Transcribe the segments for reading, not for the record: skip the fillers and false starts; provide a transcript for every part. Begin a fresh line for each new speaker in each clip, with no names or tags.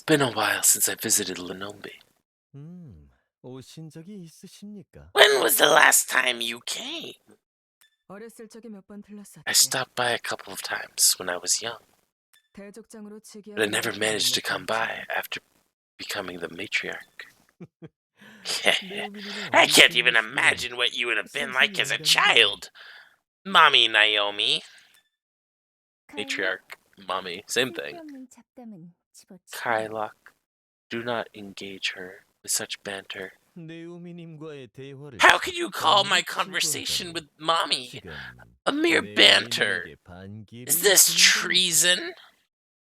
been a while since I visited Lenombe.
오신 적이 있으십니까?
When was the last time you came?
어렸을 적에 몇 번
I
들렀었지.
stopped by a couple of times when I was young,
대족장으로
but I
즉위하고
never
난
managed to
뒤로는
come
못
by
봤지.
after becoming the matriarch.
네오미님의
I
어릴
can't
적
even
모습은
imagine what you would have been like
상상이
as a
안 가는데
child. Mommy Naomi.
카일라,
Matriarch, mommy, same thing.
쓸데없는 잡담은 집어치워.
Kylock, do not engage her with such banter.
네오미님과의 대화를
How could you call my
잠깐이라도
conversation
즐거워하다니.
with mommy
지금
a mere banter?
네오미님에게 반기를
Is this
주는
treason?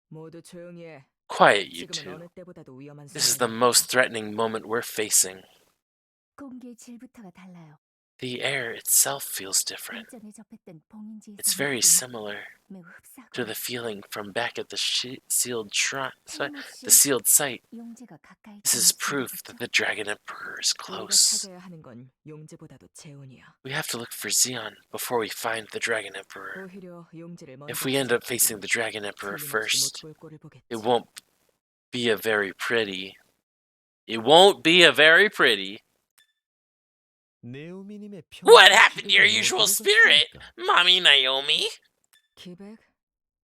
모두 조용히 해.
Quiet, you
지금은
two.
어느 때보다도 위험한
This is the
순간이야.
most threatening moment we're facing.
공기의 질부터가 달라요.
The air itself feels different.
일전에 접했던 봉인지에서
It's very
느낀
similar
매우 흡사하고
to the feeling from back at the sealed shrine,
틀림없이
the sealed site.
용제가 가까이
This is
있다는
proof
증거겠죠?
that the Dragon Emperor is
우리가
close.
찾아야 하는 건 용제보다도 재혼이야.
We have to look for Xeon before we find the Dragon Emperor.
오히려 용제를 먼저
If we end up
찾아가고
facing the Dragon Emperor
틀림없이
first,
못 볼 꼴을 보겠지.
it won't be a very pretty. It won't be a very pretty.
네오미님의
What happened to your
평소
usual
기대가
spirit,
있습니까?
Mommy Naomi?
기백?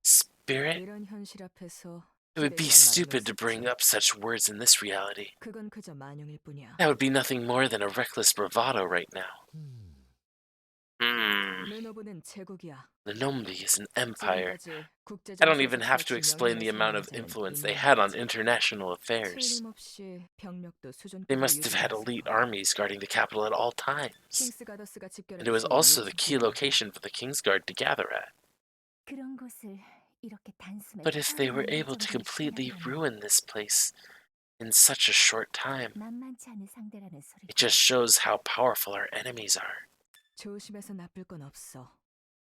Spirit?
이런 현실 앞에서
It would be
기백이란 말은
stupid to
없었지.
bring up such words in this reality.
그건 그저 만용일 뿐이야.
That would be nothing more than a reckless bravado right now.
르노브는 제국이야.
Lenombe is an empire.
지금까지 국제
I don't even
정세에서
have to
제일
explain the amount of
명예를
influence
사용한
they
자는
had on
인간이지.
international affairs.
틀림없이 병력도 수준급으로
They must have had
유지되었을
elite
거야.
armies guarding the capital at all times.
킹스가더스가
And it was
집결했을
also the key
유지국이야.
location for the Kingsguard to gather at.
그런 곳을 이렇게 단숨에
But if they were
파괴할
able to
정도로
completely
시간이라면
ruin this place in such a short time,
만만치 않은 상대라는 소리죠.
it just shows how powerful our enemies are.
조심해서 나쁠 건 없어.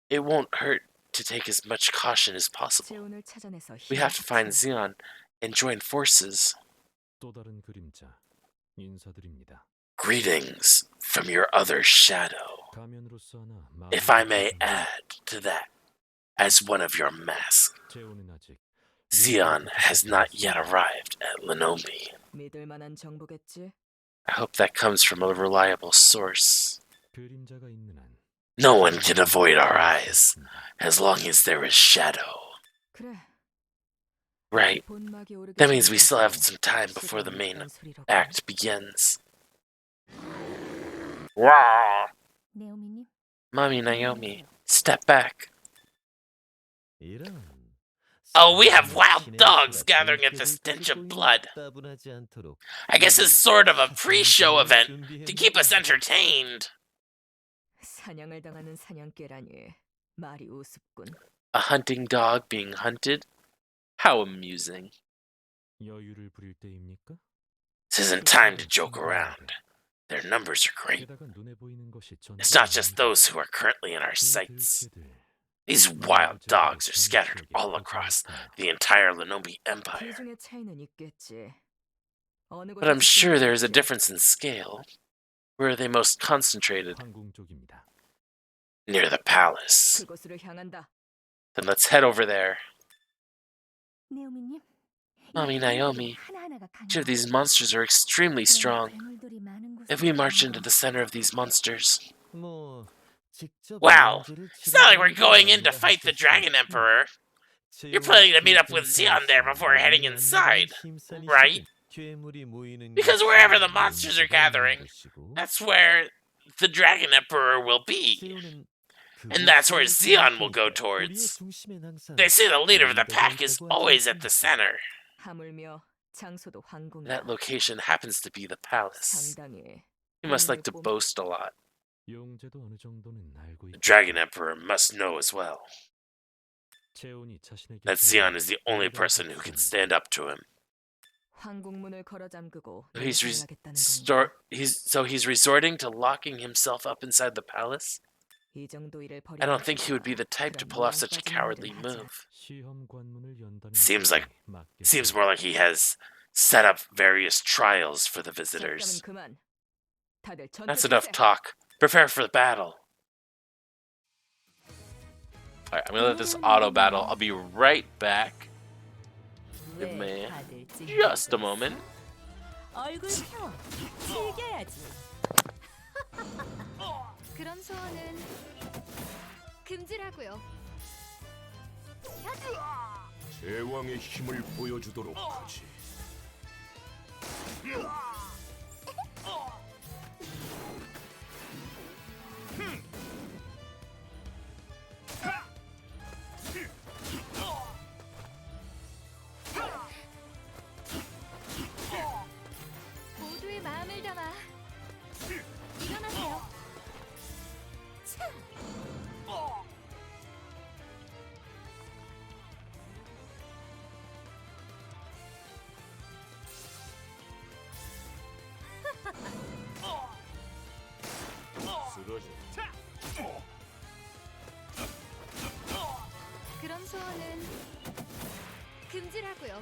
It won't hurt to take as much caution as possible.
재혼을 찾아내서
We have to find
힘을 합쳐.
Xeon and join forces.
또 다른 그림자 인사드립니다.
Greetings from your other shadow.
가면으로서 하나
If I may add to that, as one of your masks,
재혼은 아직
Xeon has not yet arrived at Lenombe.
믿을 만한 정보겠지?
I hope that comes from a reliable source.
그림자가 있는 한
No one can avoid our eyes, as long as there is shadow.
그래.
Right,
본막이 오르기
that means we still have
전까지
some time before the
시간이
main
있단 소리로군.
act begins. Wow.
네오미님,
Mommy Naomi, step back.
이런
Oh, we have wild
신의
dogs
수가
gathering at
그렇게
the
될까지
stench of
보이니
blood.
따분하지 않도록
I guess it's sort of a pre-show
준비를
event to keep us
준비해놓은
entertained.
사냥을 당하는 사냥개라니 말이 우습군.
A hunting dog being hunted? How amusing.
여유를 부릴 때입니까?
This isn't time to joke around. Their numbers are great.
게다가 눈에 보이는 것이
It's not just those who are currently in our sights. These wild dogs are scattered all across the entire Lenombe Empire.
비중의 차이는 있겠지. 어느
But I'm
곳에
sure there is a
집중할지.
difference in scale. Where are they most concentrated?
황궁 쪽입니다.
Near the palace.
그곳으로 향한다.
Then let's head over there.
네오미님.
Mommy Naomi,
하나하나가
each of
강해요.
these monsters are extremely
그런
strong.
괴물들이 많은
If we
곳으로
march
가는
into
건
the center of these monsters,
뭐 직접
wow,
문제를
it's not like we're
치러가는
going
게
in to
아니라
fight the
하셨죠.
Dragon Emperor. You're
재혼을
planning to meet up with
기획한
Xeon there before heading
사람이
inside,
힘싸니시든
right?
괴물이 모이는
Because
곳이
wherever the monsters are
문제가 있는
gathering,
것이고,
that's where the Dragon Emperor will be.
재혼은
And that's where
그곳을
Xeon will go
생각하니까
towards.
우리의 중심엔 항상
They say the leader of the
우리가
pack is
있다고 하지
always at the
않습니까?
center.
하물며 장소도 황궁이야.
That location happens to be the palace.
상당히
He must like to boast a lot.
용제도 어느 정도는 알고
The
있겠죠.
Dragon Emperor must know as well
재혼이 자신의
that
곁에
Xeon is the only
우리가
person who can
있습니다.
stand up to him.
황궁문을 걸어 잠그고
So he's,
하겠다는 건가?
he's resorting to locking himself up inside the palace?
이 정도 일을
I don't think he would be the type to pull off such a cowardly move.
시험 관문을 연다는
Seems like-
것이 맞겠죠.
Seems more like he has set up various trials for the visitors.
그만. 다들
That's enough talk. Prepare for the battle. Alright, I'm gonna let this auto battle. I'll be right back. Give me
왜 다들
just a
찡그리고
moment.
있어? 얼굴 펴. 즐겨야지.
그런 소원은 금지라고요.
제왕의 힘을 보여주도록 하지.
모두의 마음을 담아 일어나세요.
쓰러져.
그런 소원은 금지라고요.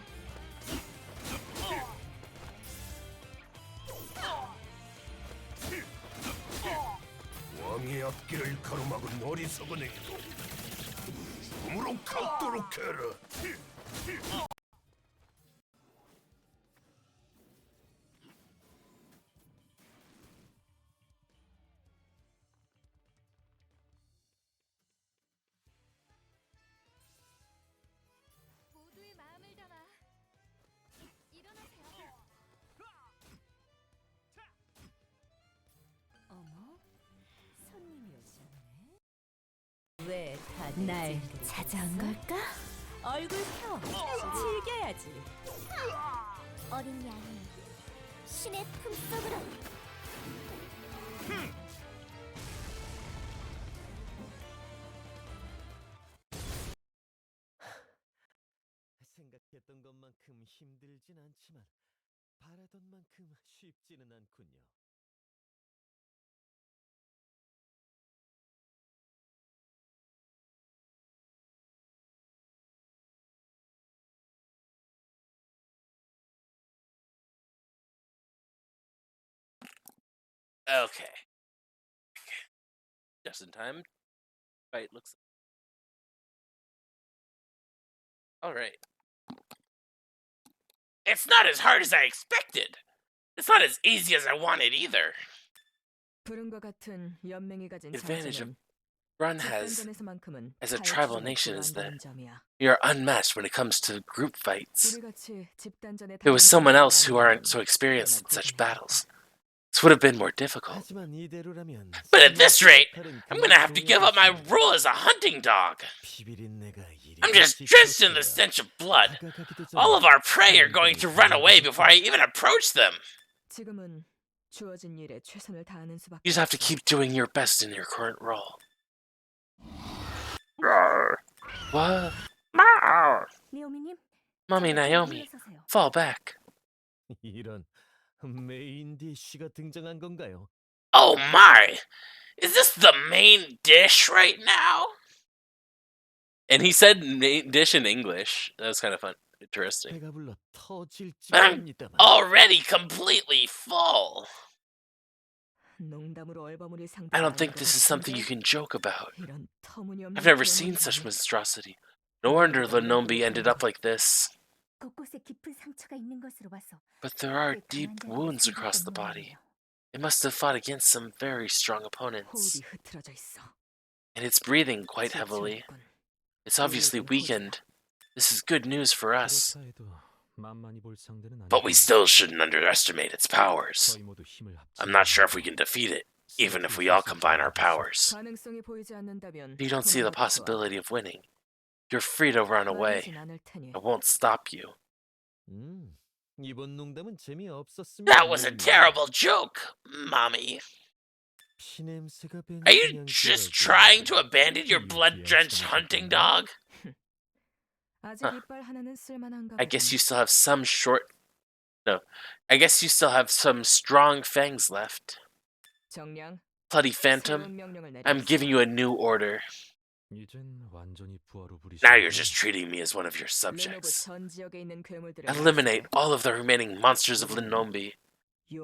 왕의 앞길을 가로막은 어리석은 행동. 죽음으로 갚도록 해라.
모두의 마음을 담아 일어나세요.
어머, 손님이 오셨네. 왜 다들
날
찡그리고
찾아온
있어?
걸까?
얼굴 펴. 즐겨야지.
어린 양이 신의 품속으로.
생각했던 것만큼 힘들진 않지만 바라던 만큼 쉽지는 않군요.
Okay. Just in time. Fight looks. All right. It's not as hard as I expected. It's not as easy as I wanted either.
부름과 같은 연맹이 가진
The advantage of
장점은
Run has,
집단전에서만큼은
as a
자유투자가
tribal nation, is that
불안다는 점이야.
you're unmatched when it comes to group fights.
우리같이 집단전에
If it was
당한
someone
친구가
else who aren't
아니라면
so experienced in
얼마나
such
고생했을까.
battles, this would have been more difficult.
하지만 이대로라면
But at this rate,
역할은
I'm gonna have to give up my
그만두어야
role as a hunting dog.
비비린내가 이리
I'm just drenched in the
짙었어야
stench of blood.
다가가기도 전에
All of our prey are going to run away before I even approach them.
지금은 주어진 일에 최선을 다하는 수밖에.
You just have to
없어.
keep doing your best in your current role. What?
네오미님,
Mommy
잠깐
Naomi,
물러서세요.
fall back.
이런 메인 디쉬가 등장한 건가요?
Oh my! Is this the main dish right now? And he said main dish in English. That was kind of fun. Interesting.
배가 불러 터질지
I'm
모릅니다만
already completely full.
농담으로 얼버무릴 상대가
I don't
아닌
think
것
this is something
같은데?
you can joke about.
이런 터무니없는
I've never
괴물이
seen such
아니-
monstrosity. No wonder Lenombi ended up like this.
곳곳에 깊은 상처가 있는 것으로 봐서
But there are
꽤
deep
강한 자가
wounds across the
생겼던
body.
모양이에요.
It must have fought against some very strong opponents.
호흡이 흐트러져 있어.
And it's breathing quite heavily.
지치겠군.
It's obviously weakened. This is good news for us.
그렇다 해도 만만히 볼 상대는
But we
아니군요.
still shouldn't underestimate its powers.
저희 모두 힘을
I'm not sure if
합치면
we can defeat it, even if we all combine our powers.
가능성이 보이지 않는다면
If you don't see the
도망가도 좋아.
possibility of winning, you're free to run away.
말하진 않을 테니.
I won't stop you.
이번 농담은 재미없었습니다.
That was a terrible joke, Mommy.
피냄새가 밴
Are you
그냥
just
지나고
trying to abandon your
이
blood-drenched
비약성이
hunting
있군요.
dog?
아직 이빨 하나는 쓸만한가
I guess
보군.
you still have some short... No. I guess you still have some strong fangs left.
정량.
Bloody
새로운
Phantom,
명령을 내리겠어.
I'm giving you a new order.
이젠 완전히 부하로 부리시는
Now you're just treating me as one of your
레노브
subjects.
전 지역에 있는 괴물들을
Eliminate all of the remaining monsters of Linombi.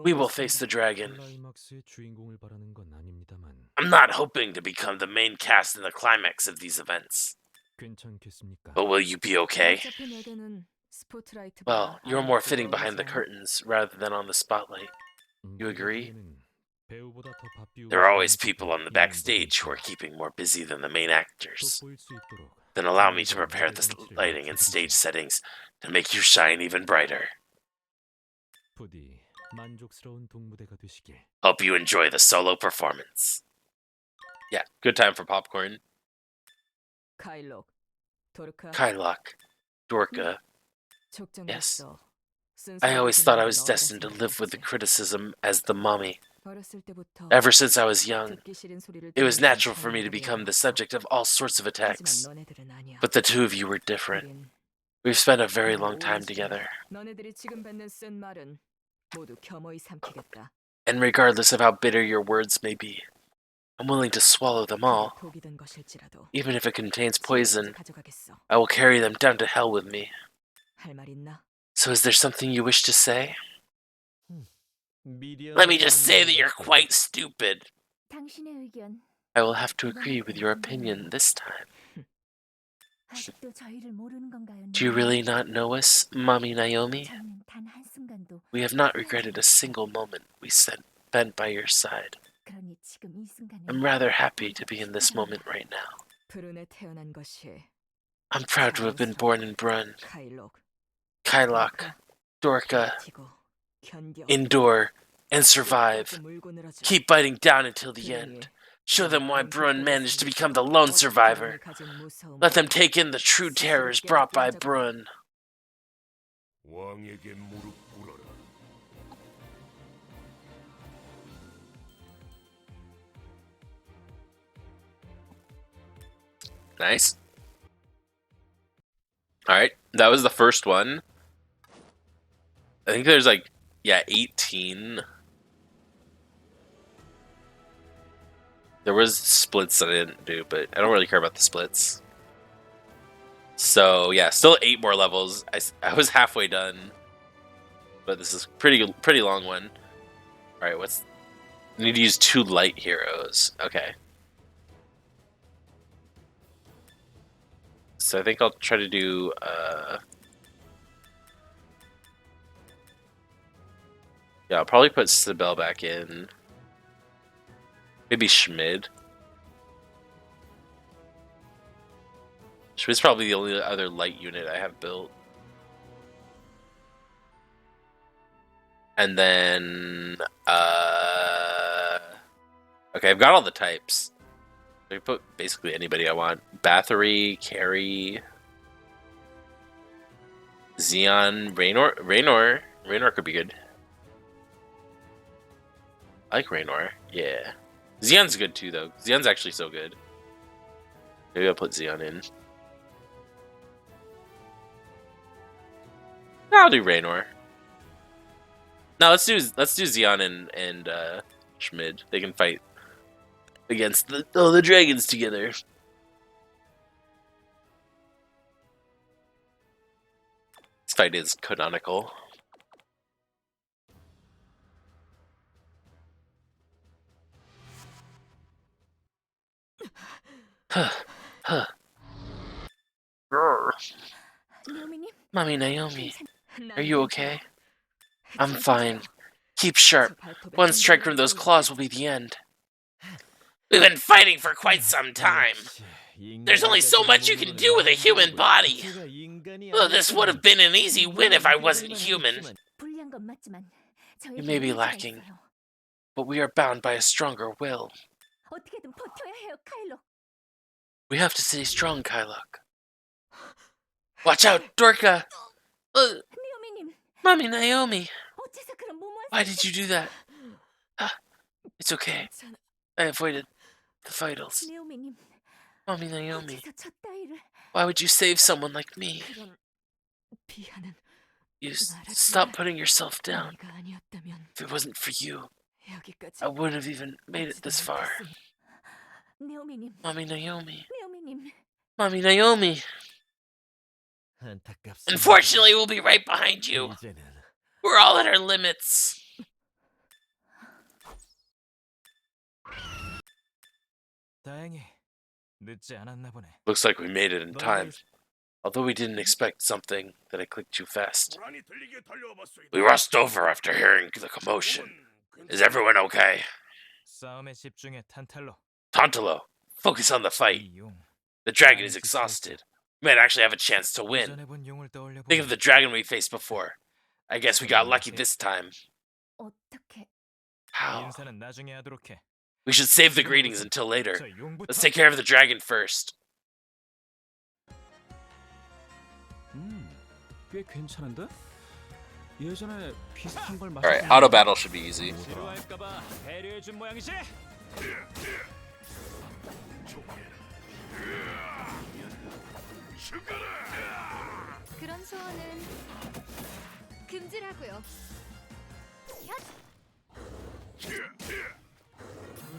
We will face the dragon.
클라이막스의 주인공을 바라는 건 아닙니다만
I'm not hoping to become the main cast in the climax of these events.
괜찮겠습니까?
But will you be okay?
어차피 내게는
Well, you're more fitting behind the curtains rather than on the spotlight. You agree? There are always people on the backstage who are keeping more busy than the main actors. Then allow me to prepare the lighting and stage settings to make you shine even brighter.
부디 만족스러운 동무대가 되시길.
Hope you enjoy the solo performance. Yeah, good time for popcorn.
카일록, 도르카.
Kylock, Dorka. Yes.
족장했어.
I always thought I was destined to live with the criticism as the mummy. Ever since I was young, it was natural for me to become the subject of all sorts of attacks. But the two of you were different. We've spent a very long time together.
너네들이 지금 뱉는 센 말은 모두 겸허히 삼키겠다.
And regardless of how bitter your words may be, I'm willing to swallow them all.
독이든 것일지라도
Even if it contains poison,
가져가겠어.
I will carry them down to hell with me.
할 말 있나?
So is there something you wish to say?
미련
Let me just say that you're quite stupid.
당신의 의견
I will have to agree with your opinion this time.
아직도 저희를 모르는 건가요?
Do you really not know us, Mommy Naomi?
저희는 단 한순간도
We have not regretted a single moment we spent by your side.
그러니 지금 이 순간에
I'm rather happy to be in this moment right now.
브룬에 태어난 것이
I'm proud to have been born in Brun,
카일록,
Kylock, Dorka.
버티고, 견뎌.
Endure and survive.
물고 늘어져.
Keep fighting down until the end. Show them why Brun managed to become the lone survivor. Let them take in the true terrors brought by Brun.
왕에게 무릎 꿇어라.
Nice. Alright, that was the first one. I think there's like, yeah, 18. There was splits that I didn't do, but I don't really care about the splits. So yeah, still 8 more levels. I was halfway done, but this is pretty long one. All right, I need to use 2 light heroes. Okay. So I think I'll try to do yeah, I'll probably put Sibel back in. Maybe Schmid. Schmid's probably the only other light unit I have built. And then okay, I've got all the types. I can put basically anybody I want. Bathory, Carry, Xeon, Raynor could be good. I like Raynor, yeah. Xeon's good too, though. Xeon's actually so good. Maybe I'll put Xeon in. No, I'll do Raynor. No, let's do Xeon and Schmid. They can fight against the dragons together. This fight is canonical.
묘미님
Mommy Naomi, are you okay? I'm fine. Keep sharp. One strike from those claws will be the end. We've been fighting for quite some time. There's only so much you can do with a human body. Well, this would have been an easy win if I wasn't human.
불리한 건 맞지만 저희
You may be lacking, but we are bound by a stronger will.
어떻게든 버텨야 해요, 카일로.
We have to stay strong, Kylock. Watch out, Dorka!
묘미님,
Mommy Naomi,
어째서 그런 무모한
why did you do that? It's okay. I avoided the vitals.
묘미님,
Mommy Naomi,
어째서 저 따위를
why would you save someone like me?
그런 비하는
You stop putting yourself down.
네가 아니었다면
If it wasn't for you,
여기까지
I wouldn't have even made it this far.
묘미님,
Mommy Naomi,
묘미님.
Mommy Naomi.
안타깝습니다.
Unfortunately, we'll be right behind you.
이제는
We're all at our limits.
다행히 늦지 않았나 보네.
Looks like we made it in time. Although we didn't expect something, that I clicked too fast.
고라니 들리게 달려와봤소이다.
We rushed over after hearing the commotion. Is everyone okay?
싸움에 집중해 탄탈로.
Tantalo, focus on the fight.
이 용.
The dragon is exhausted. We might actually have a chance to win.
예전에 본 용을 떠올려
Think of the dragon we faced before. I guess we got lucky this time.
어떻게?
How?
인사는 나중에 하도록 해.
We should save the greetings until later.
저 용부터.
Let's take care of the dragon first.
꽤 괜찮은데? 예전에 비슷한 걸
Alright, auto battle should be easy.
지루할까봐 배려해 준 모양이지.
그런 소원은 금지라고요.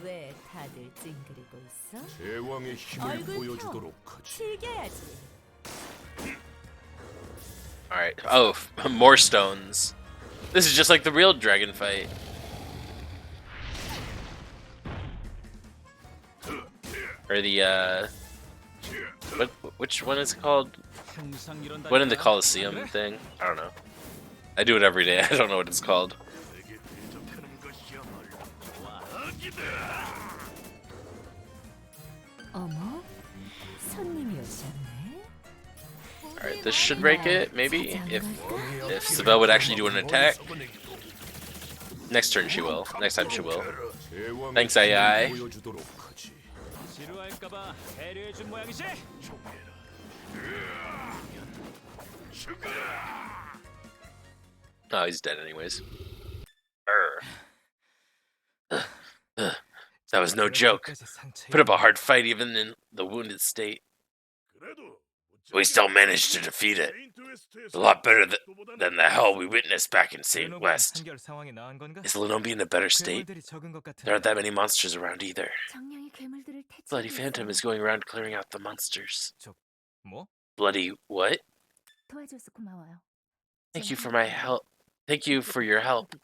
왜 다들 찡그리고 있어?
제왕의 힘을
얼굴
보여주도록 하지.
즐겨야지.
Alright. Oh, more stones. This is just like the real dragon fight. Or the, which one is it called?
항상 이런다.
One in the Colosseum thing? I don't know. I do it every day. I don't know what it's called.
내게 대적하는 것이야말로 과학이다.
어머, 손님이 오셨네.
Alright, this should break it, maybe? If Sibel would actually do an attack. Next turn she will. Next time she will. Thanks, AI.
보여주도록 하지.
지루할까봐 배려해 준 모양이지.
Oh, he's dead anyways. That was no joke. Put up a hard fight even in the wounded state. We still managed to defeat it. A lot better than the hell we witnessed back in St. West. Is Lenombi in a better state? There aren't that many monsters around either.
정령이 괴물들을
Bloody Phantom is going around clearing out the monsters.
뭐?
Bloody what?
도와줘서 고마워요.
Thank you for my help. Thank you for your help.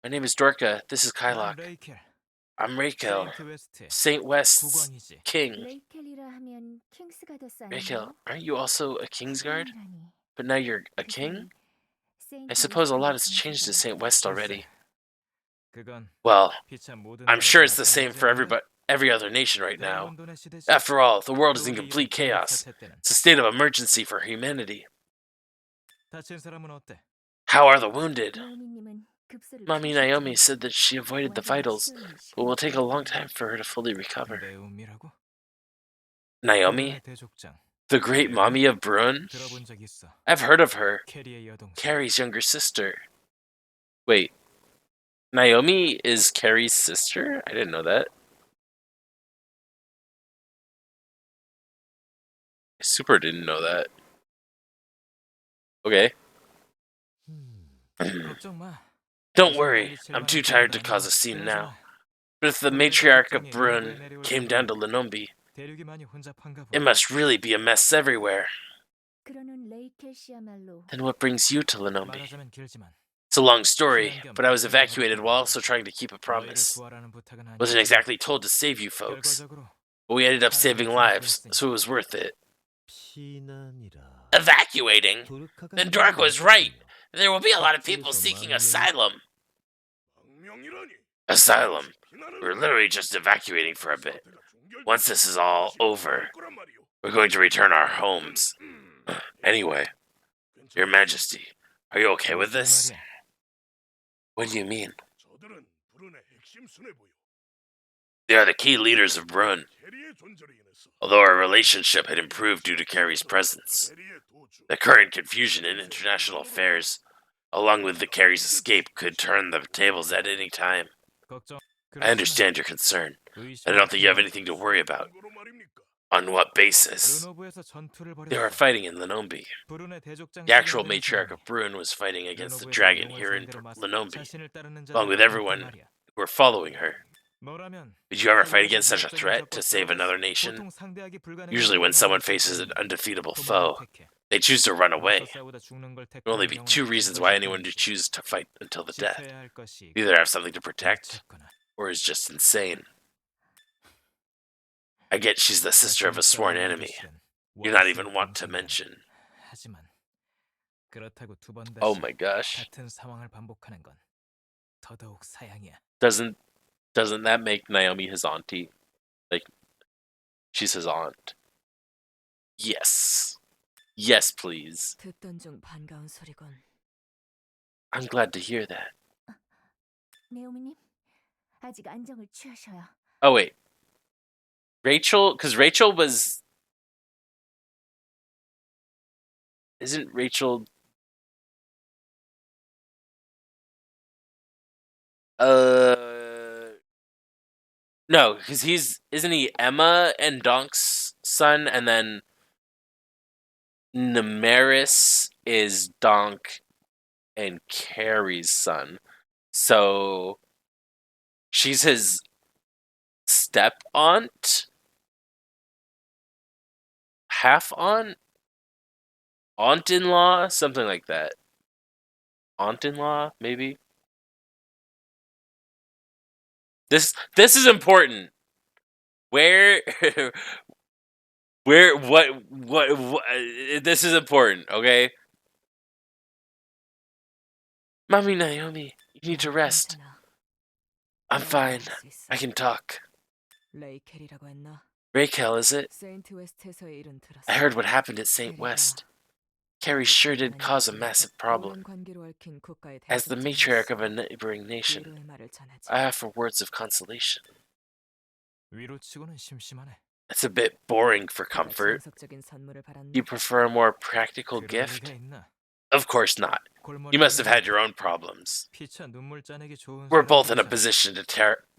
My name is Dorka. This is Kylock.
레이켈.
I'm Rakel,
세인트 웨스트.
St. West's
국왕이지.
king.
레이켈이라 하면 킹스가더스
Rakel, aren't you also a Kingsguard?
아니라니.
But now you're a king? I suppose a lot has changed in St. West already.
그건
Well,
피차 모든
I'm sure it's
나라가
the same for every other nation right now.
런던의 시대시.
After all, the world is in complete
우리
chaos.
사태 때는
It's a state of emergency for humanity.
다친 사람은 어때?
How are the wounded?
나오미님은 급소를
Mommy
피하셨죠?
Naomi said that she avoided the vitals, but will take a long time for her to fully recover.
내음이라고?
Naomi?
대족장.
The great mommy of Brun?
들어본 적 있어.
I've heard of her.
캐리의 여동생.
Carrie's younger sister. Wait. Naomi is Carrie's sister? I didn't know that. I super didn't know that. Okay.
걱정 마.
Don't worry, I'm too tired to cause a scene now. But if the matriarch of Brun came down to Lenombi,
대륙이 많이 혼잡한가 보다.
it must really be a mess everywhere.
그러는 레이켈 씨야말로
Then what brings you to Lenombi?
말하자면 길지만
It's a long story, but I was evacuated while also trying to keep a
너희를
promise.
구하라는 부탁은
Wasn't
아니지만
exactly told to save you folks,
결과적으로
but we ended up saving lives, so it was worth it.
피난이라.
Evacuating?
도르카가
Then Dork was right. There will be a lot of people seeking asylum.
망명이라니.
Asylum? We're literally just evacuating for a bit. Once this is all over, we're going to return our homes. Anyway, Your Majesty, are you okay with this? What do you mean?
저들은 불운의 핵심 수뇌부요.
They are the key leaders of Brun.
캐리의 존재로 인해서
Although our relationship had improved due to Carrie's presence,
캐리의 도주.
the current confusion in international affairs, along with the Carrie's escape, could turn the tables at any time.
걱정.
I understand your concern. I don't think you have anything to worry about.
근거로 말입니까?
On what basis?
르노브에서 전투를
They were
벌였어.
fighting in Lenombi.
브룬의 대족장
The actual
사령관인
matriarch
사람이
of Brun was fighting against the
르노브에서
dragon
용을
here in
상대로 맞서
Lenombi,
자신을 따르는
along with
자들을
everyone
막았단 말이야.
who were following her.
뭐라면
Did you ever fight against such a threat to save another nation?
보통 상대하기 불가능한
Usually when someone faces an undefeatable foe, they choose to run away. There will only be two reasons why anyone would choose to fight until the death. Either have something to protect, or is just insane. I get she's the sister of a sworn enemy. You not even want to mention.
하지만 그렇다고 두 번
Oh
다시
my gosh.
같은 상황을 반복하는 건 더더욱 사양이야.
Doesn't that make Naomi his auntie? Like, she's his aunt. Yes. Yes, please.
듣던 중 반가운 소리군.
I'm glad to hear that.
네오미님, 아직 안정을 취하셔야.
Oh, wait. Rachel? Because Rachel was... Isn't Rachel... No, because isn't he Emma and Donk's son, and then Namaris is Donk and Carrie's son. So she's his step aunt, half aunt, aunt in law, something like that. Aunt in law, maybe. This is important. Where what this is important, okay? Mommy Naomi, you need to rest.
괜찮아.
I'm fine.
할수 있어.
I can talk.
레이켈이라고 했나?
Raquel, is it?
세인트 웨스트에서의 일은 들었어.
I heard what happened at St. West. Carrie sure did cause a massive problem.
오랜 관계로 얽힌 국가의
As the
대통령이
matriarch of a
있어.
neighboring nation,
위로의 말을 전하지.
I offer words of consolation.
위로치고는 심심하네.
It's a bit boring for
내가
comfort.
정석적인 선물을 받았나?
You prefer a more practical
그럴
gift?
리가 있나?
Of course not. You must have had your own problems.
피차 눈물 짜내기 좋은
We're both in a
사람들이잖아.
position to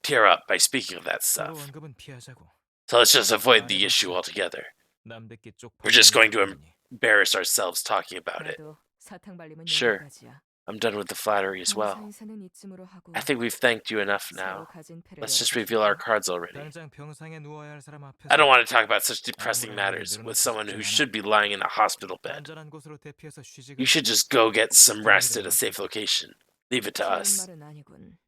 tear up by speaking of that
서로
stuff.
언급은 피하자고.
So let's just avoid the issue altogether.
남들끼 쪽
We're just going to
벌리는
embarrass ourselves talking about it.
나도 사탕 발림은
Sure.
여기까지야.
I'm done with the flattery as well.
감사 인사는 이쯤으로 하고
I think we've thanked you enough
서로
now.
가진 패를
Let's just
열어주자.
reveal our cards already.
당장 병상에 누워야 할 사람 앞에서
I don't want to talk about such depressing matters with someone who should be lying in a hospital bed.
안전한 곳으로 대피해서 쉬지가.
You should just go get some rest at a safe location. Leave it to
쉬운
us.
말은 아니군.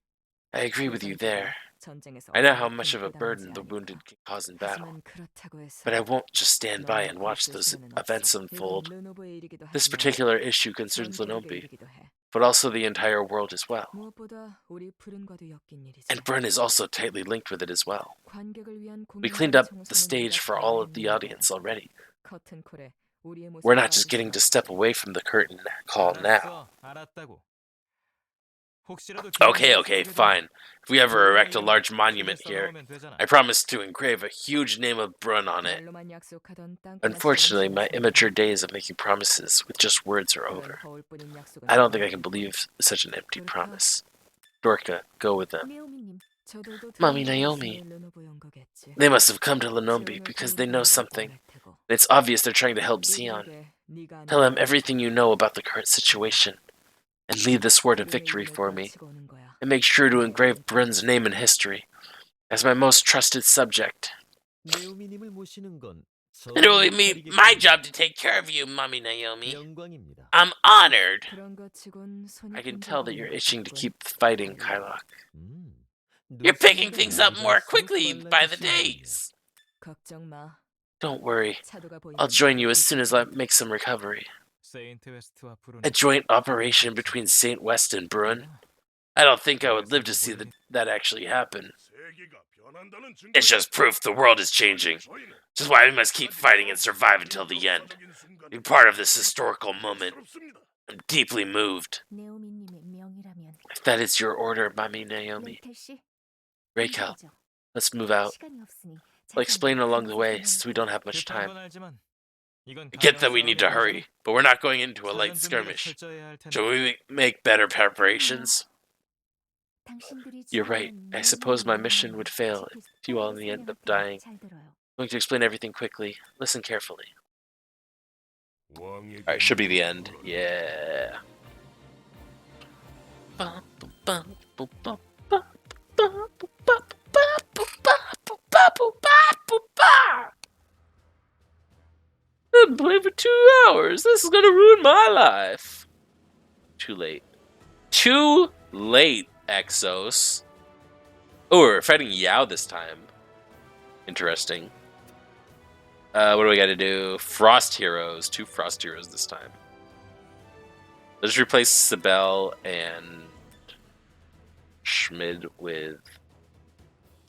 I agree with you there.
전쟁에서
I know how
얼마나
much of a
큰
burden
부담인지
the
아니까.
wounded can cause in battle.
하지만 그렇다고 해서
But I won't just stand by and watch those events unfold. This particular issue concerns Lenombi, but also the entire world as well.
무엇보다 우리 푸른과도 엮인 일이지.
And Bryn is also tightly linked with it as well.
관객을 위한
We
공연장
cleaned up the
청소는
stage
네가
for all of
잘하는
the
일이야.
audience already.
커튼콜에 우리의 모습을
We're not just getting
봐주지
to step away from the curtain call now.
알았다고. 혹시라도
Okay, fine. If we ever erect a large monument here, I promise to engrave a huge name of Brun on it.
말로만 약속하던 땅
Unfortunately, my immature days of making promises with just words are over. I don't think I can believe such an empty promise. Dorka, go with them.
네오미님,
Mommy Naomi. They must have come to Lenombi because they know something. It's obvious they're trying to help Xeon. Tell him everything you know about the current situation, and leave this word of victory for me. And make sure to engrave Brun's name in history as my most trusted subject.
네오미님을 모시는 건
And it will be my job to take care of you, Mommy Naomi.
영광입니다.
I'm honored. I
I
can tell that you're itching to keep fighting, Kylok.
음,
You're picking
눈치가
things up more quickly by the
빨라지시는군요.
days.
걱정 마.
Don't worry.
차도가 보이면
I'll join you as soon as I make some recovery.
세인트 웨스트와 브루노.
A joint operation between St. West and Brun? I don't think I would live to see that actually happen.
세계가 변한다는 증거.
It's just proof the world is changing. Which is why we must keep fighting and survive until the end. Be part of this historical moment. I'm deeply moved.
네오미님의 명이라면
If that is your order, Mommy Naomi.
레이켈 씨,
Raquel,
이거죠.
let's move out.
시간이 없으니
I'll explain
잠깐
along the way
가만히
since we don't have much
급한
time.
건 알지만 이건
I get that we
당장
need to
싸움이
hurry, but we're not going into a
아니잖아.
light
사전 준비를
skirmish.
철저히 할 텐데.
Shall we make better preparations?
당신들이
You're right.
지향하는
I suppose my
네오미님의
mission would fail
지킬
if you all in the end up dying.
잘 들어요.
I'm going to explain everything quickly. Listen carefully.
왕에게
Alright, should be the end. Yeah. I've been playing for 2 hours. This is gonna ruin my life. Too late. Too late, Exos. Oh, we're fighting Yao this time. Interesting. What do we got to do? Frost Heroes. 2 Frost Heroes this time. Let's replace Sibel and Schmid with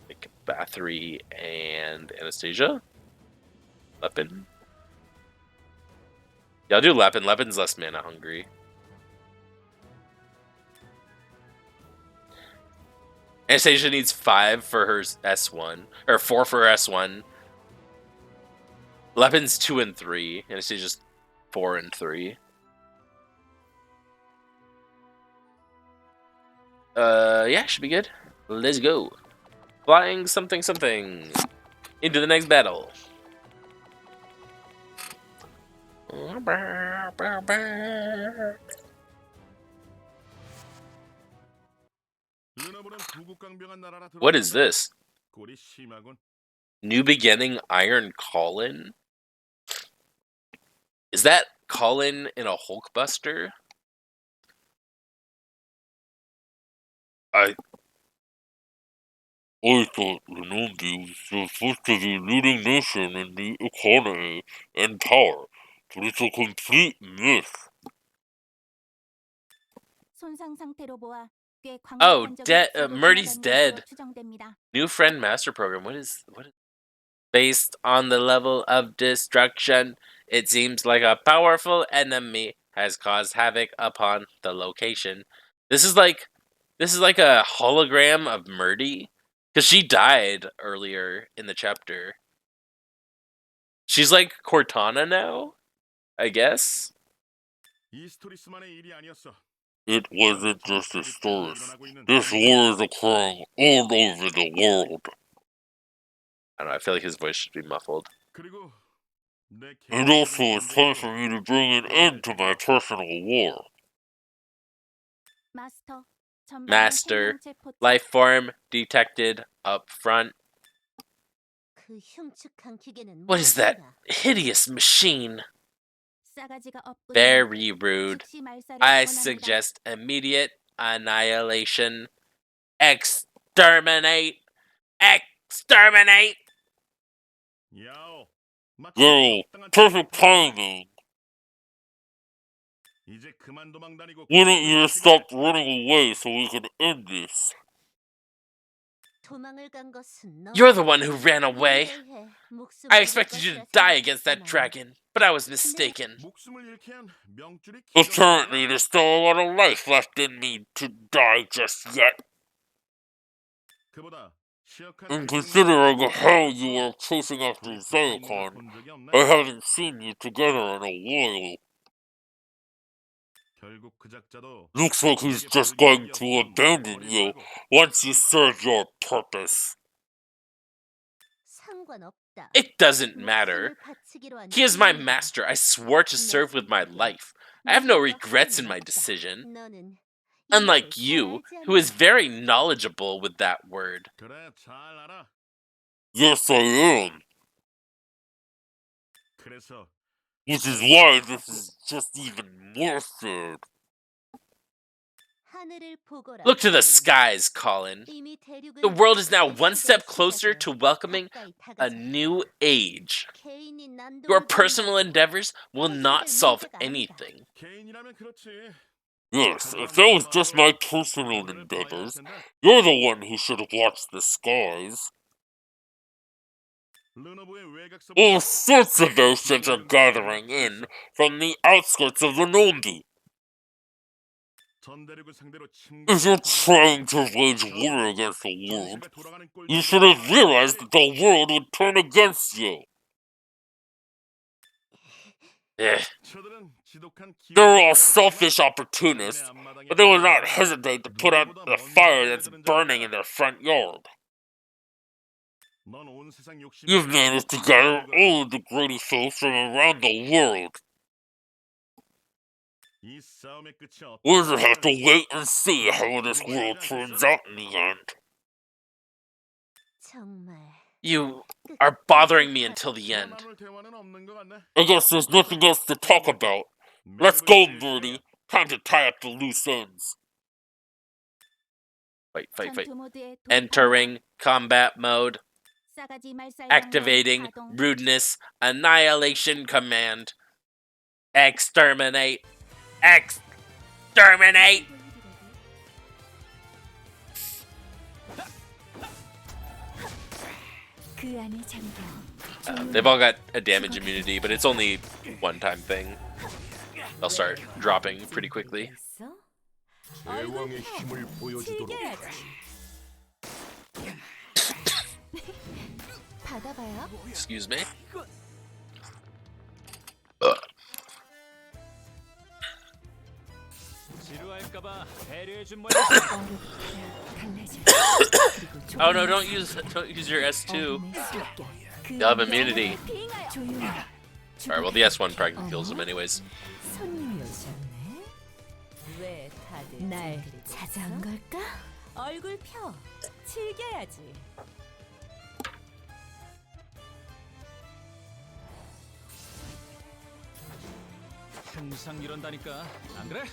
like Bathory and Anastasia. Lepin. Yeah, I'll do Lepin. Lepin's less mana hungry. Anastasia needs 5 for her S1, or 4 for her S1. Lepin's 2 and 3. Anastasia's 4 and 3. Yeah, should be good. Let's go. Flying something something into the next battle. What is this? New Beginning Iron Colin? Is that Colin in a Hulkbuster? I thought Lenombi was supposed to be leading nation in the economy and power, but it's a complete myth.
손상 상태로 보아 꽤
Oh,
광범위한 적이 있어도
Murdy's
지나간
dead.
것으로 추정됩니다.
New Friend Master Program. What is based on the level of destruction? It seems like a powerful enemy has caused havoc upon the location. This is like a hologram of Murdy, because she died earlier in the chapter. She's like Cortana now, I guess. It wasn't just a story. This war is occurring all over the world. I don't know, I feel like his voice should be muffled. And also, it's time for me to bring an end to my personal war.
마스터, 전방의
Master,
생명체 포착.
life form detected up front.
그 흉측한 기계는
What is that
무엇인가?
hideous machine?
싸가지가 없군요.
Very rude.
즉시 말살을
I
권합니다.
suggest immediate annihilation. Exterminate! Exterminate! Yo, perfect timing. Why don't you stop running away so we can end this?
도망을 간 것은 너.
You're the one who ran away.
위대해. 목숨을
I
잃을
expected you to
것이라
die against that
생각했지만
dragon, but I was mistaken. Apparently, there's still a lot of life left in me to die just yet. And considering how you were chasing after Zayakon, I haven't seen you together in a while. Looks like he's just going to abandon you once you serve your purpose.
상관없다.
It doesn't matter.
목숨을 바치기로 한
He is my
팀이다.
master. I swore to serve with my life. I have no regrets in my decision.
너는
Unlike
이것을
you,
잘 알지
who is
않나?
very knowledgeable with that word. Yes, I am. Which is why this is just even more sad.
하늘을 보거라.
Look to the
하늘은.
skies, Colin.
이미 대륙은
The world is now
새
one
시대의
step closer
시작에
to welcoming
가까이
a
다가섰다.
new age.
개인이 난도를
Your
부린다고
personal endeavors will not solve anything. Yes, if that was just my personal endeavors, you're the one who should watch the skies. All sorts of oceans are gathering in from the outskirts of Lenombi. If you're trying to wage war against the world, you should have realized that the world would turn against you. Eh. They're all selfish opportunists, but they will not hesitate to put out the fire that's burning in their front yard. You've managed to gather all of the greedy foes from around the world. We'll just have to wait and see how this world turns out in the end.
정말
You are bothering me until the end. I guess there's nothing else to talk about. Let's go, Moody. Time to tie up the loose ends. Fight.
전투 모드에 돌입합니다.
Entering combat mode.
싸가지 말살
Activating
명령 가동.
rudeness annihilation command. Exterminate. Exterminate.
그 안에 잠겨.
They've all got a damage immunity, but it's only one-time thing. They'll start dropping pretty quickly.
제왕의 힘을 보여주도록 하지.
받아봐요.
Excuse me.
지루할까봐 배려해준 모양.
Oh no! Don't use your S2. They'll have immunity. Alright, well the S1 probably kills them anyways.
손님이 오셨네. 왜 다들 날 찾아온 걸까? 얼굴 펴. 즐겨야지.
항상 이런다니까. 안 그래?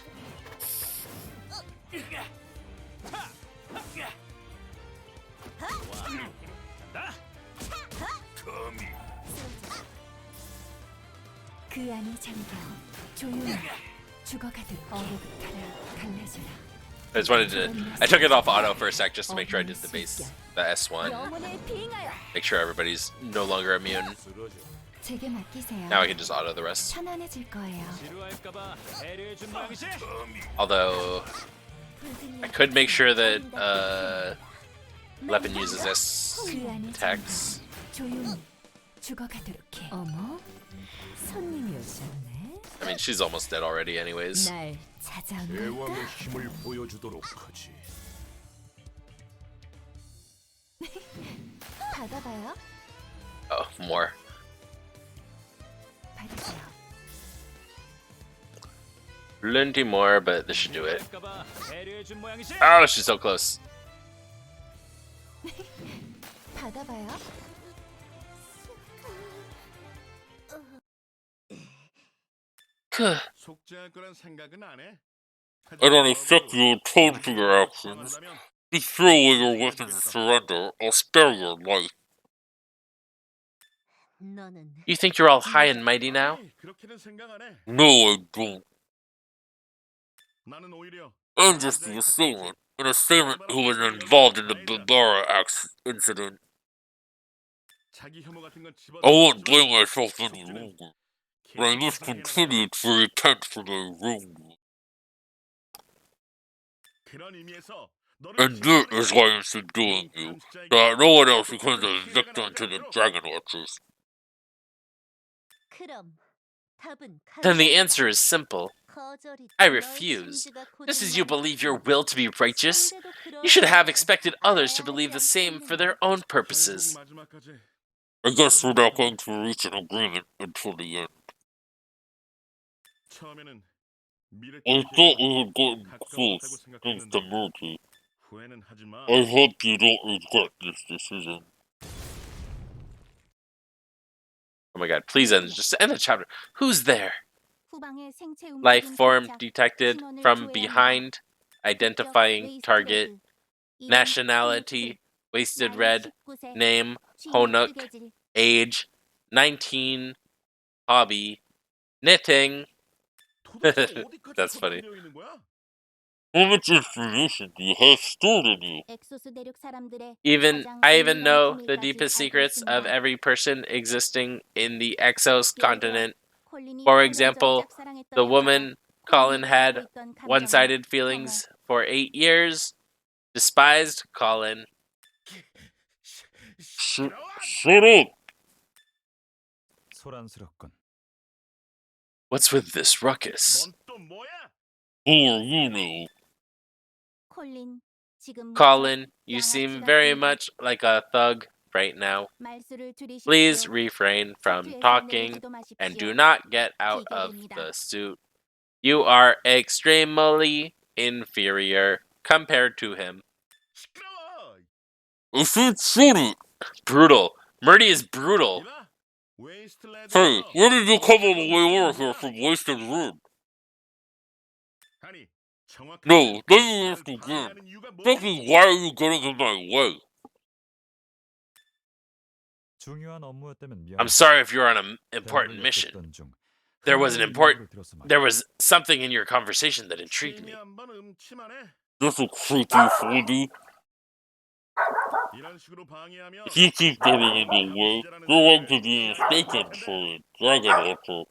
그 안에 잠겨. 조용히 죽어가도록. 얼어붙어라. 갈라져라.
I just wanted to. I took it off auto for a sec just to make sure I did the base, the S1.
영혼을 비행하여.
Make sure everybody's no longer immune.
제게 맡기세요.
Now I can just auto the rest.
편안해질 거예요.
지루할까봐 배려해준 모양이지.
Although I could make sure that Lepin uses S
그 안에
attacks.
조용히 죽어가도록 해. 어머, 손님이 오셨네.
I mean, she's almost dead already, anyways.
날 찾아온 걸까?
제왕의 힘을 보여주도록 하지.
받아봐요.
Oh, more.
받으세요.
Plenty more, but this should do it.
지루할까봐 배려해준 모양이지.
Oh, she's so close.
받아봐요.
속죄할 거란 생각은 안 해?
I don't expect you to atone for your actions. If you throw away your weapons and surrender, I'll spare your life.
너는
You think you're all high and mighty now?
그렇게는 생각 안 해.
No, I don't.
나는 오히려
I'm just the assailant, an assailant who was involved in the Barbara incident.
자기 혐오 같은 건 집어.
I won't blame myself any longer, but I must continue to repent for my wrongdoing.
그런 의미에서
And that is why I'm subduing you, so that no one else becomes a victim to the Dragon Watchers.
그럼 답은
Then the answer is simple.
거절이.
I refuse. Just as you believe your will to be righteous, you should have expected others to believe the same for their own purposes.
마지막까지
I guess we're not going to reach an agreement until the end.
처음에는 미래
I thought we had gotten close since the merger.
후회는 하지 마.
I hope you don't regret this decision.
Oh my god, please just end the chapter. Who's there?
후방의 생체
Life
움직임
form
포착.
detected
신원을
from
조회합니다.
behind. Identifying
웨이스트
target.
레드. 이름
Nationality. Wasted
나이
red.
19세.
Name.
취미
Honuk.
뜨개질.
Age. 19. Hobby. Knitting.
도대체 어디까지
That's funny.
처방되어 있는 거야?
How much information do you have stored in you?
엑소스 대륙 사람들의
I even know the deepest secrets of every person existing in the Exos continent. For example, the woman Colin had one-sided feelings for 8 years. Despised Colin.
Shut up!
소란스럽군.
What's with this ruckus?
넌 또 뭐야?
Who are you now?
콜린, 지금
Colin, you seem very much like a thug right now.
말수를 줄이십시오.
Please refrain from
수트에서
talking
내리지도 마십시오.
and do not get out of the suit. You are extremely inferior compared to him.
시끄러워.
I said shut it!
Brutal. Murdy is brutal.
이봐, 웨이스트 레드.
Hey, where did you come all the way over here from Wasted Red?
아니, 정확하게
No, let me ask again.
방해하는 이유가 뭐야?
Becky, why are you getting in my way?
중요한 업무였다면 미안해.
I'm sorry if you're on an important
대화를
mission.
엿듣던 중
There was
흥미로운 이야기를 들어서 말이야.
there was something in your conversation that intrigued me.
한번 음침하네.
This is creepy 4D.
이런 식으로 방해하면
If you keep getting in the way, you're going to be mistaken for a dragon hunter.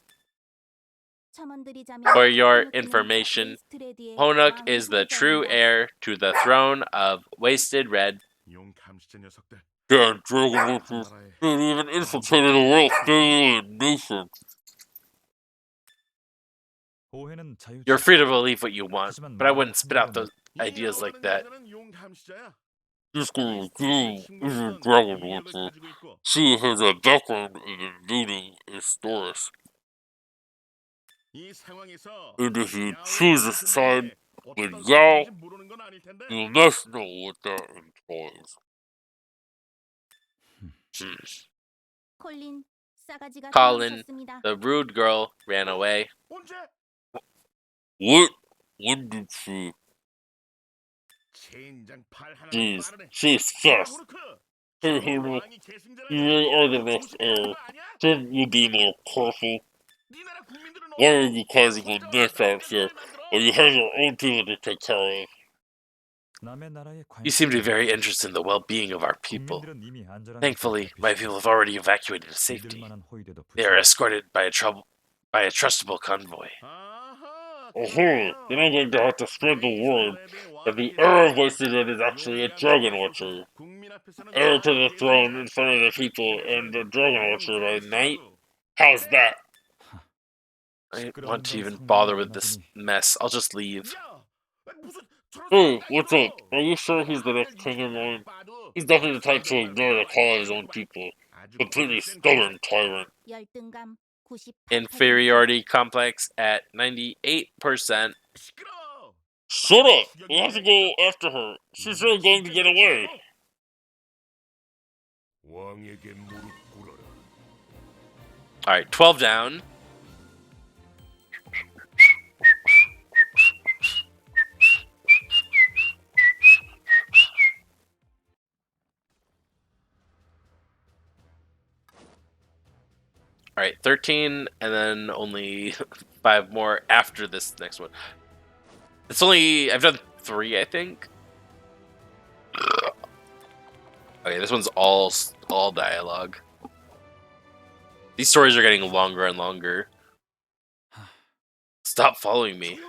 For your information, Honuk is the true heir to the throne of Wasted Red.
용 감시자 녀석들.
Damn dragon hunters. They even infiltrated a royal family and nation.
오해는 자유지.
You're free to believe what you want, but I wouldn't spit out those ideas like that.
용 감시자야.
This girl is a dragon hunter. She has a background in invading Astoris.
이 상황에서
And if you choose a side with Yao, you must know what that implies.
콜린, 싸가지가
Colin,
도망쳤습니다.
the rude girl, ran away.
언제?
What? When did she?
젠장 팔 하나
Jeez,
빠르네.
she's fast.
호르크.
Hey, Henry,
왕이 계승자라는
you really are the next
조심해야
heir.
하는 거 아니야?
Shouldn't you be more careful?
네 나라 국민들은
Why are you causing a mess out here? Or you have your own people to take care of?
남의 나라에
You seem to be very interested in the well-being of our people.
국민들은 이미 안전한
Thankfully,
곳에
my
계시죠.
people have already evacuated to
믿을
safety.
만한 호위대도
They are
붙여.
escorted by a trustable convoy.
아하,
Then I'm going to have to spread the word that the heir of Wasted Red is actually a dragon watcher. Heir to the throne in front of the people and the dragon watcher by night? How's that?
I don't want to even bother with this mess. I'll just leave.
Hey, what's up? Are you sure he's the next king in line? He's definitely the type to ignore the call of his own people. Completely stubborn tyrant.
열등감 98%.
Inferiority complex at 98%.
Shut up! We have to go after her. She's really going to get away.
왕에게 무릎 꿇어라.
Alright, 12 down. Alright, 13, and then only 5 more after this next one. It's only... I've done 3, I think. Okay, this one's all dialogue. These stories are getting longer and longer. Stop following me.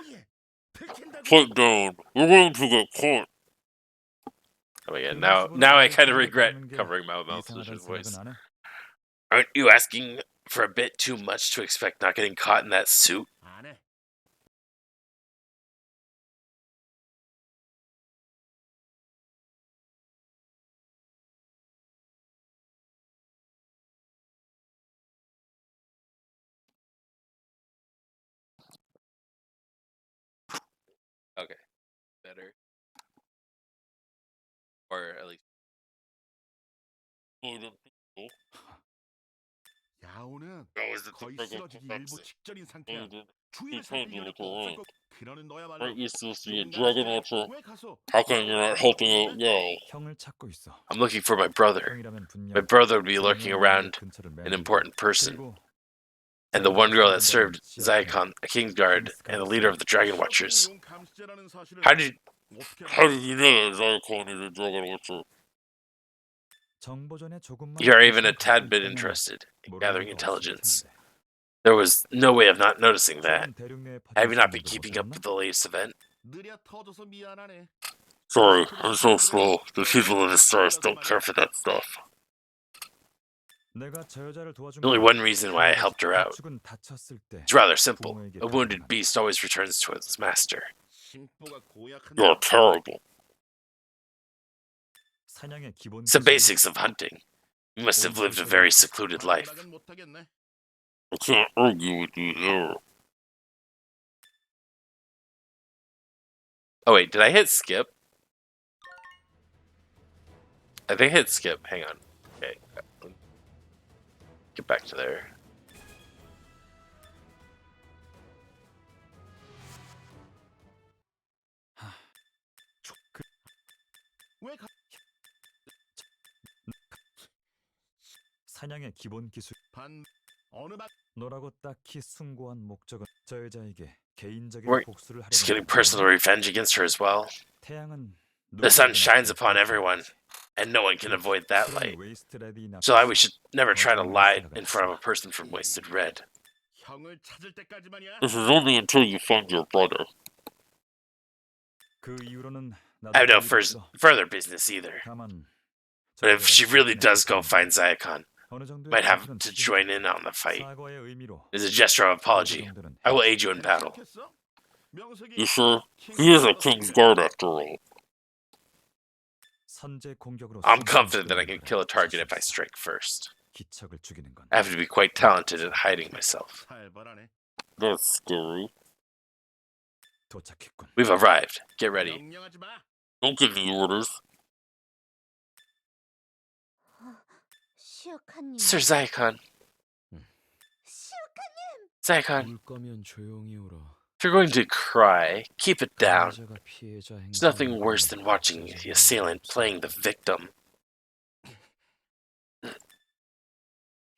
Put down. We're going to get caught.
Oh my god, now I kind of regret covering my mouth with his voice. Aren't you asking for a bit too much to expect not getting caught in that suit?
안 해.
Okay, better. Or at least...
야오는
That was the
거의
typical
쓰러지기 일보
prophecy.
직전인 상태야. 주위를
He told you
살피기
to go
없을
in.
거. 그러는 너야말로
Aren't you supposed to be a
용
dragon
감시자야.
watcher?
왜 가서
How come you're not helping out Yao?
형을 찾고 있어.
I'm looking for my brother.
형이라면 분명
My brother would be lurking
중요한
around
근처를
an
매는
important person.
그리고
And the one girl that served Zycon, a Kingsguard, and the leader of the Dragon Watchers.
용 감시자라는 사실을
How did
어떻게
How did you know that Zycon is a dragon watcher?
정보전에 조금만
you're even a
관심
tad
갖고
bit
있다면
interested in
모르는
gathering
거 없을
intelligence?
텐데.
There was no way of not noticing that.
최근 대륙 내에
Have you not been
퍼진
keeping up
소식을
with the latest event?
느려 터져서 미안하네.
Sorry, I'm so slow. The people in the stars don't care for that stuff.
내가 저 여자를 도와준
Only
건
one reason why I helped her out.
가축은 다쳤을 때
It's rather simple. A wounded beast always returns to its master.
심보가 고약한
You're terrible.
사냥의 기본
It's the
기술이
basics of hunting. You must have lived a very secluded life.
말하긴 못하겠네.
I can't argue with you there.
Oh wait, did I hit skip? I think I hit skip. Hang on. Okay. Get back to there.
왜 가...
사냥의 기본 기술.
반 어느 방
너라고 딱히 숭고한 목적은 저 여자에게 개인적인
We're
복수를
just
하려는
getting
거
personal
아니야?
revenge against her as well.
태양은
The sun
누구에게나
shines
질
upon
수
everyone,
있지.
and no one can avoid that
그런
light.
웨이스트 레디
So we
앞에서
should never try to
거짓말을
lie
생각은
in front of a
하지 마.
person from Wasted Red.
형을 찾을 때까지만이야.
This is only until you find your brother.
그 이후로는 나도
I have no
볼 일 없어.
further business either.
다만
But if she really does go
지켜내야
find Zyakon,
어느 정도의
might have
컨트롤은
to
지켜야
join
돼.
in on the fight.
사과의 의미로
As a gesture of apology,
그 정도는
I will aid you in battle.
괜찮겠어? 명색이
You sure? He is a king's guard after all.
선제 공격으로
I'm
숨기는
confident that I
거라는
can kill a target
자신
if I
있어.
strike first.
기척을 죽이는 건
I have to be quite talented at hiding myself.
살벌하네.
That's scary.
도착했군.
We've arrived. Get ready.
명령하지 마.
Don't give me orders.
시어카님.
Sir Zyakon. Zyakon,
울 거면 조용히 울어.
if you're going to cry, keep it down.
가해자가 피해자
There's nothing worse than watching the assailant playing the victim.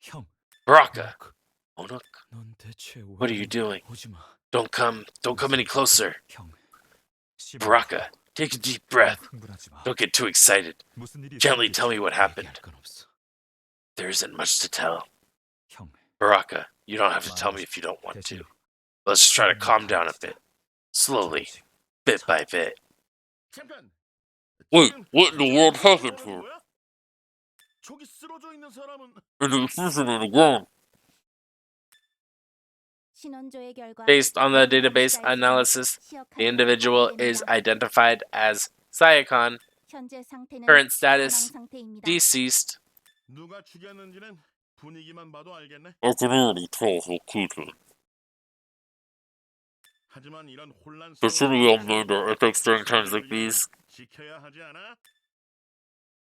형,
Baraka, Onuk,
넌 대체 왜
what are you doing?
오지 마.
Don't come any closer.
형. 씨발,
Baraka, take a deep breath.
흥분하지 마.
Don't get too excited.
무슨 일이
Gently
있었는지
tell me what
얘기할
happened.
건 없어.
There isn't much to tell.
형,
Baraka, you don't have to tell me if you don't want
대신
to. Let's just try to calm down a bit. Slowly,
조금씩.
bit by bit.
잠깐.
Wait,
지금
what in the world happened
뭐라는
here?
거야? 저기 쓰러져 있는 사람은
And the prison in the ground.
신원조의 결과
Based on the database
시어카는
analysis,
시어카는
the individual is
확인됩니다.
identified as Zyakon,
현재 상태는
current status,
사망 상태입니다.
deceased.
누가 죽였는지는 분위기만 봐도 알겠네.
I can already tell who killed him.
하지만 이런 혼란스러운
But shouldn't we all know that epics during times like these?
지켜야 하지 않아?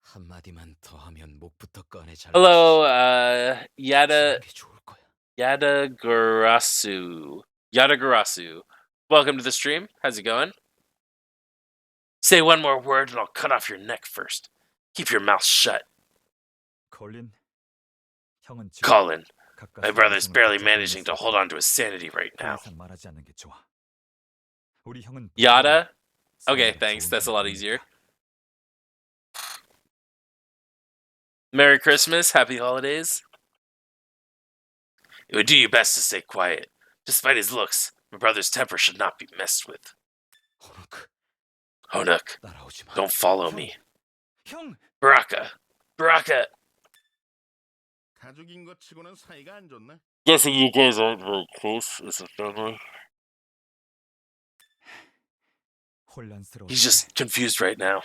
한마디만 더 하면 목부터 꺼내 잘.
Hello,
게 좋을 거야.
Yadagarasu. Yadagarasu. Welcome to the stream. How's it going? Say one more word and I'll cut off your neck first. Keep your mouth shut.
콜린, 형은 지금
Colin,
가까스로
my brother's
웃음을
barely
깜짝
managing to
놀랐어.
hold on to his sanity right
더
now.
이상 말하지 않는 게 좋아. 우리 형은
Yada? Okay,
사회가
thanks.
좋은
That's a lot
사람이니까.
easier. Merry Christmas. Happy holidays. It would do you best to stay quiet. Despite his looks, my brother's temper should not be messed with.
호노크,
Honuk,
따라오지 마.
don't follow
형,
me.
형,
Baraka. Baraka.
가족인 것 치고는 사이가 안 좋네.
Guessing you guys aren't very close as a family.
혼란스러워.
He's just confused right now.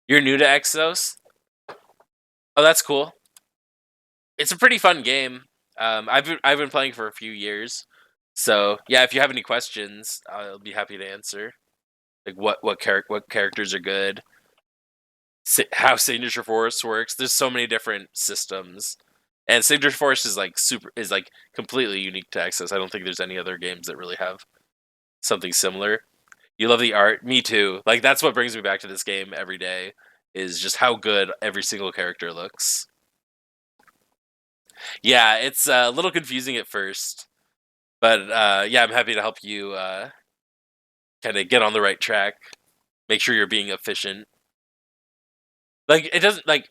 You're new to Exos? Oh, that's cool. It's a pretty fun game. I've been playing for a few years, so yeah. If you have any questions, I'll be happy to answer. Like what characters are good, how Signature Force works. There's so many different systems, and Signature Force is like completely unique to Exos. I don't think there's any other games that really have something similar. You love the art, me too. Like that's what brings me back to this game every day. Is just how good every single character looks. Yeah, it's a little confusing at first, but yeah, I'm happy to help you kind of get on the right track. Make sure you're being efficient. Like it doesn't like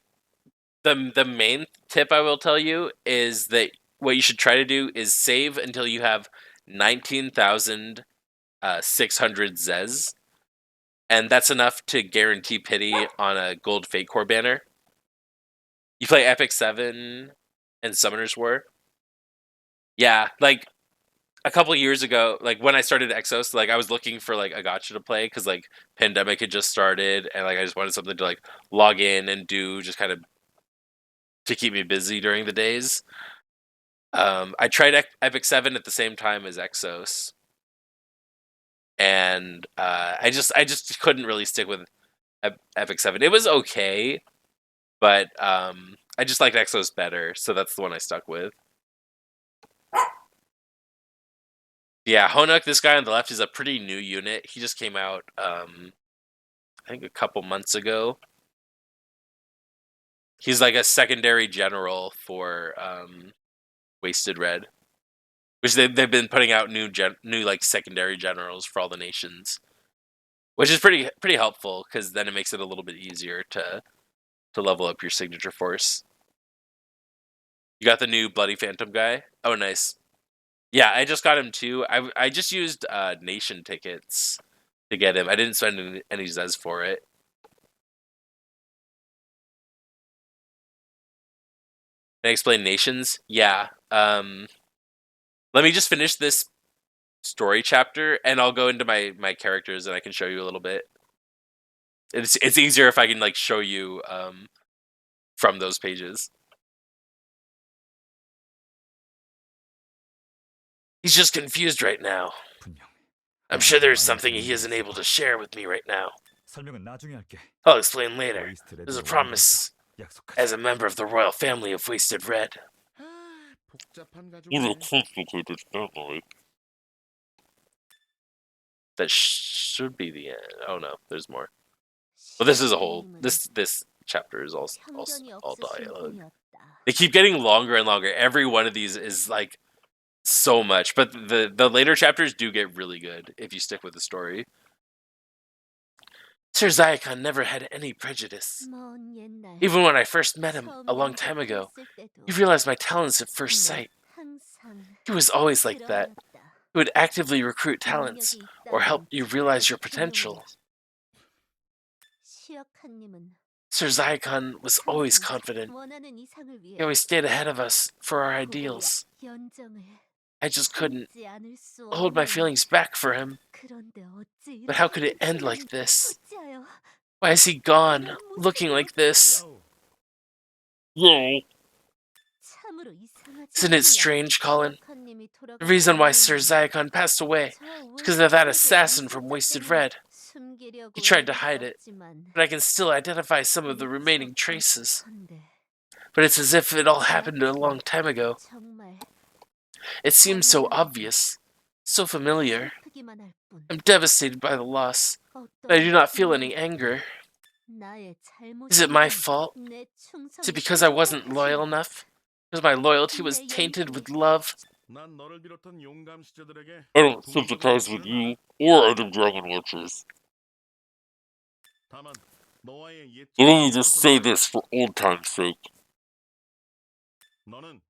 the main tip I will tell you is that what you should try to do is save until you have 19,600 Zez. And that's enough to guarantee pity on a gold Fate Core banner. You play Epic 7 and Summoner's War. Yeah, like a couple years ago, like when I started Exos, like I was looking for like a gacha to play because like pandemic had just started and like I just wanted something to like log in and do just kind of to keep me busy during the days. I tried Epic 7 at the same time as Exos. And I just couldn't really stick with Epic 7. It was okay, but I just liked Exos better, so that's the one I stuck with. Yeah, Honuk, this guy on the left, is a pretty new unit. He just came out, I think a couple months ago. He's like a secondary general for Wasted Red, which they've been putting out new like secondary generals for all the nations, which is pretty helpful because then it makes it a little bit easier to level up your signature force. You got the new Bloody Phantom guy. Oh, nice. Yeah, I just got him too. I just used nation tickets to get him. I didn't spend any Zez for it. Can I explain nations? Yeah. Let me just finish this story chapter, and I'll go into my characters, and I can show you a little bit. It's easier if I can like show you from those pages. He's just confused right now. I'm sure there's something he isn't able to share with me right now.
설명은 나중에 할게.
I'll explain later.
웨이스트
There's a
레드와
promise
약속하자.
as a member of the royal family of Wasted Red.
복잡한
What a
가족이네.
complicated family.
That should be the end. Oh no, there's more. Well, this is a whole. This chapter is all dialogue. They keep getting longer and longer. Every one of these is like so much, but the later chapters do get really good if you stick with the story. Sir Zyakon never had any prejudice. Even when I first met him a long time ago, he realized my talents at first sight. He was always like that. He would actively recruit talents or help you realize your potential. Sir Zyakon was always confident. He always stayed ahead of us for our ideals. I just couldn't hold my feelings back for him. But how could it end like this? Why is he gone, looking like this?
Yo,
Isn't it strange, Colin? The reason why Sir Zyakon passed away is because of that assassin from Wasted Red. He tried to hide it, but I can still identify some of the remaining traces. But it's as if it all happened a long time ago. It seems so obvious, so familiar. I'm devastated by the loss, but I do not feel any anger. Is it my fault? Is it because I wasn't loyal enough? Because my loyalty was tainted with love?
난 너를 비롯한 용감 시저들에게
I don't sympathize with you or other Dragon Watchers.
다만 너와의 옛
But let me just say this for old time's sake.
너는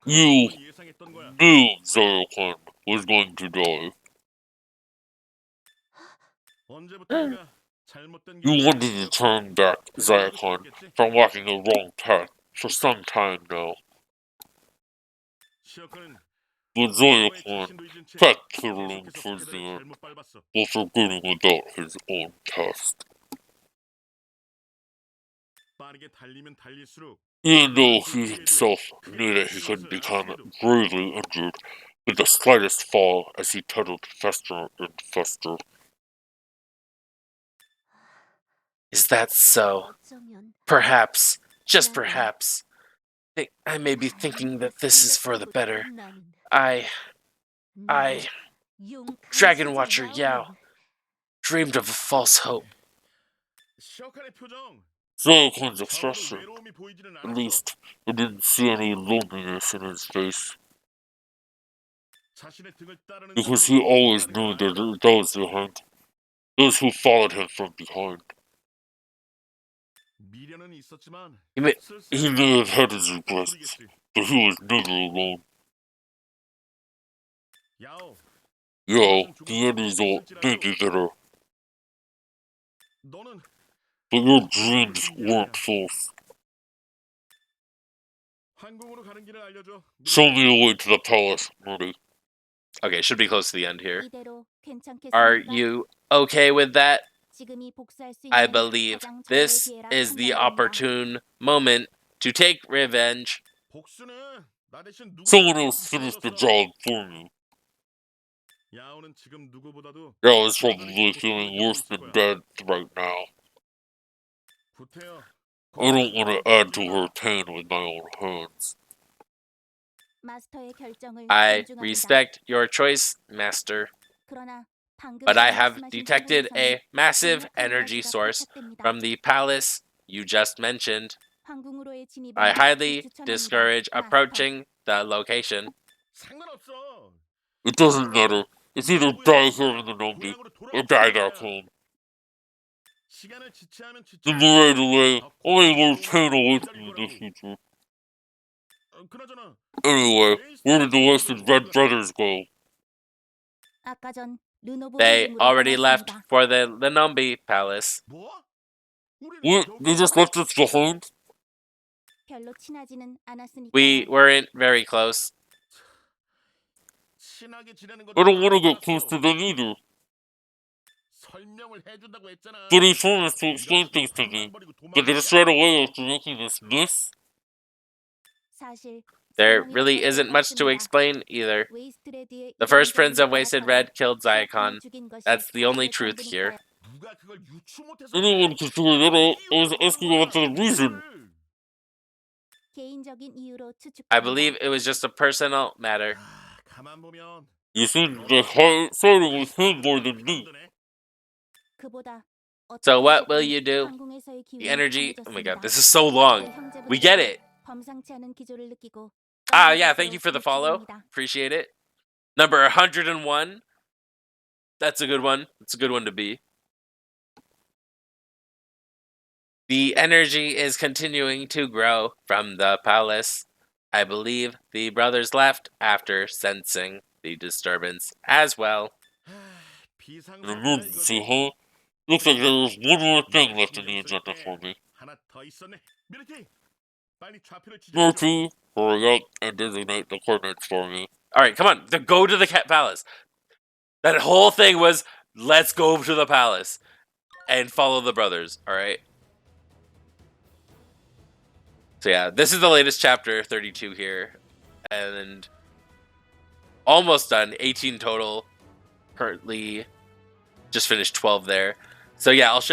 You
시어카를 예상했던 거야.
knew Zyakon was going to die.
언제부터 네가 잘못된
You wanted to turn back Zyakon from walking the wrong path for some time now.
시어카는
But Zyakon kept pivoting towards the end, while forgetting about his own past.
빠르게 달리면 달릴수록
Even though he himself knew that he could become gravely injured with the slightest fall as he tuttled faster and faster.
Is that so? Perhaps, just perhaps. I may be thinking that this is for the better. I, Dragon Watcher Yao, dreamed of a false hope.
시어카의 표정
Zyakon's
전혀
expression,
외로움이 보이지는
at
않았어.
least, I didn't see any loneliness in his face,
자신의 등을 따르는
because he always knew that there were those behind, those who followed him from behind.
미련은 있었지만
He may,
He may have had his regrets, but he was never alone.
야오
Yo, the end result may be better,
너는
but your dreams weren't false.
한국으로 가는 길을 알려줘.
Show me the way to the palace, Murray.
okay, should be close to the end here.
이대로 괜찮겠습니까?
Are you okay with that?
지금이 복수할 수
I
있는
believe
가장 좋은
this
기회라
is the
판단됩니다.
opportune moment to take revenge.
복수는 나 대신 누구
Someone else finished the job for me.
야오는 지금 누구보다도
I was probably feeling worse than dead right now.
부태여.
I don't want to add to her pain with my own hands.
마스터의 결정을
I
존중합니다.
respect your choice, Master,
그러나 방금
but I have
말씀하신
detected
부분에서는
a massive
강력한
energy
에너지가
source
포착됩니다.
from the palace you just mentioned.
황궁으로의 진입은
I highly
비추천합니다.
discourage
마스터.
approaching the location.
상관없어.
It doesn't matter. It's either die here in the Nombi or die back home.
시간을 지체하면
The
지체.
more I delay, only more pain awaits me in the future.
그나저나
Anyway, where did the rest of the Red Brothers go?
아까 전 르노브
They
회중으로
already left
떠났습니다.
for the Lenombi Palace.
뭐?
What? They just left us behind?
별로 친하지는 않았으니까요.
We weren't very close.
친하게 지내는
I don't want to get close to them either.
설명을 해준다고 했잖아.
But he promised to explain things to me. But they just right away after making this mess?
사실
There
설명이
really
필요할
isn't
것
much to
같습니다.
explain either.
웨이스트레드의
The first prince of
이름을
Wasted
따라서
Red killed
시아칸을
Zyakon.
죽인 것이
That's the only
제
truth here.
상분이니까요.
누가 그걸 유추 못해서
Anyone can figure that out. I was asking about the reason.
개인적인 이유로
I
추측합니다.
believe it was just a personal matter.
가만 보면
You seem to siding with him more than me.
그보다
So
어떻게
what will
됐든
you do?
황궁에서의
The
기운이
energy. Oh my god,
강해졌습니다.
this is so long.
제 형제분들은
We get it.
범상치 않은 기조를 느끼고
Ah,
떠나는
yeah,
것으로
thank you for the follow.
유추합니다.
Appreciate it. Number 101. That's a good one. It's a good one to be. The energy is continuing to grow from the palace. I believe the brothers left after sensing the disturbance as well.
An emergency, huh? Looks like there was one more thing left in the agenda for me.
하나 더 있었네. 미리티, 빨리 좌표를
Morty, hurry up and designate the coordinates for me.
Alright, come on. Go to the palace. That whole thing was, let's go to the palace and follow the brothers, alright? So yeah, this is the latest chapter, 32 here. And almost done, 18 total. Currently just finished 12 there. So yeah, I'll show you